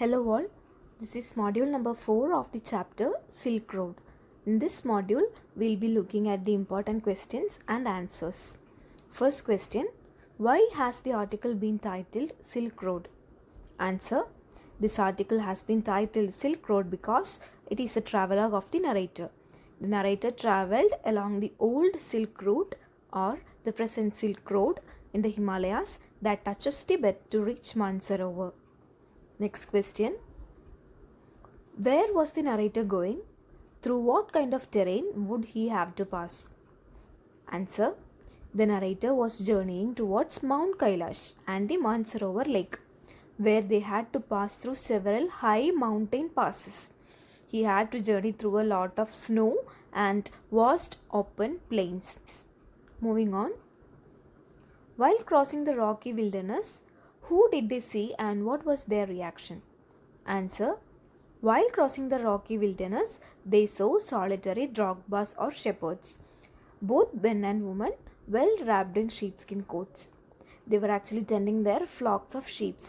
Hello all, this is module number 4 of the chapter Silk Road. In this module, we'll be looking at the important questions and answers. First question, why has the article been titled Silk Road? Answer, this article has been titled Silk Road because it is a travelogue of the narrator. The narrator travelled along the old Silk Route or the present Silk Road in the Himalayas that touches Tibet to reach Mansarovar. Next question. Where was the narrator going? Through what kind of terrain would he have to pass? Answer. The narrator was journeying towards Mount Kailash and the Mansarovar lake, where they had to pass through several high mountain passes. He had to journey through a lot of snow and vast open plains. Moving on. While crossing the rocky wilderness, who did they see and what was their reaction? Answer. While crossing the rocky wilderness, they saw solitary drogbas or shepherds, both men and women, well wrapped in sheepskin coats. They were actually tending their flocks of sheep.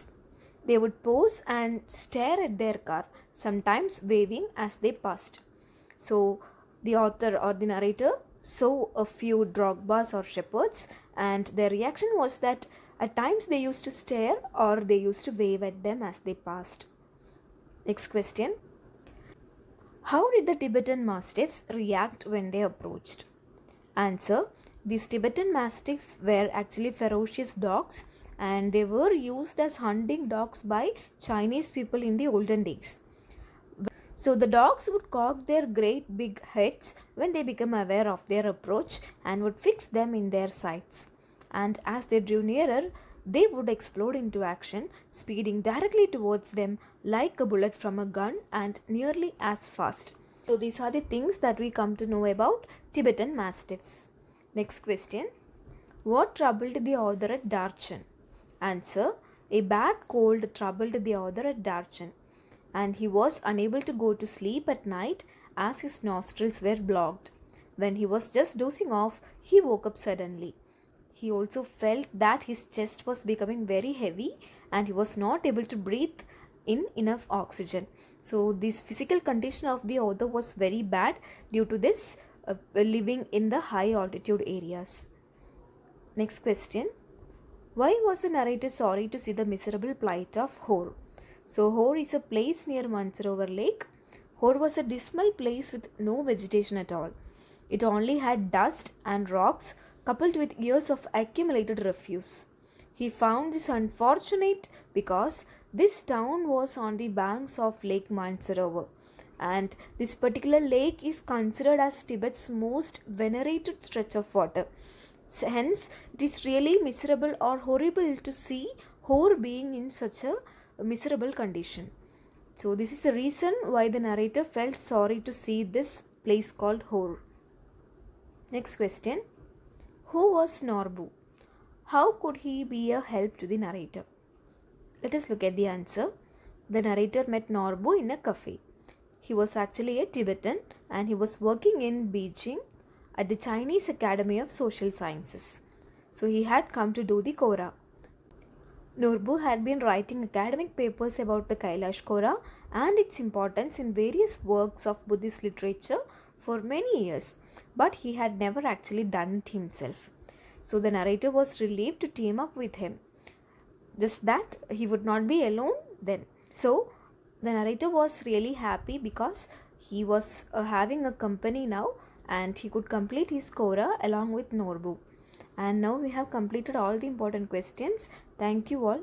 They would pause and stare at their car, sometimes waving as they passed. So, the author or the narrator saw a few drogbas or shepherds, and their reaction was that at times they used to stare or they used to wave at them as they passed. Next question. How did the Tibetan Mastiffs react when they approached? Answer. These Tibetan Mastiffs were actually ferocious dogs and they were used as hunting dogs by Chinese people in the olden days. So the dogs would cock their great big heads when they became aware of their approach and would fix them in their sights. And as they drew nearer, they would explode into action, speeding directly towards them like a bullet from a gun and nearly as fast. So these are the things that we come to know about Tibetan Mastiffs. Next question. What troubled the author at Darchen? Answer. A bad cold troubled the author at Darchen, and he was unable to go to sleep at night as his nostrils were blocked. When he was just dozing off, he woke up suddenly. He also felt that his chest was becoming very heavy and he was not able to breathe in enough oxygen. So this physical condition of the author was very bad due to this living in the high altitude areas. Next question. Why was the narrator sorry to see the miserable plight of Hor? So Hor is a place near Mansarovar lake. Hor was a dismal place with no vegetation at all. It only had dust and rocks coupled with years of accumulated refuse. He found this unfortunate because this town was on the banks of Lake Mansarovar, and this particular lake is considered as Tibet's most venerated stretch of water. Hence, it is really miserable or horrible to see Hor being in such a miserable condition. So this is the reason why the narrator felt sorry to see this place called Hor. Next question. Who was Norbu? How could he be a help to the narrator? Let us look at the answer. The narrator met Norbu in a cafe. He was actually a Tibetan and he was working in Beijing at the Chinese Academy of Social Sciences. So he had come to do the Kora. Norbu had been writing academic papers about the Kailash Kora and its importance in various works of Buddhist literature for many years, but he had never actually done it himself. So the narrator was relieved to team up with him. Just that he would not be alone then. So the narrator was really happy because he was having a company now and he could complete his Kora along with Norbu. And now we have completed all the important questions. Thank you all.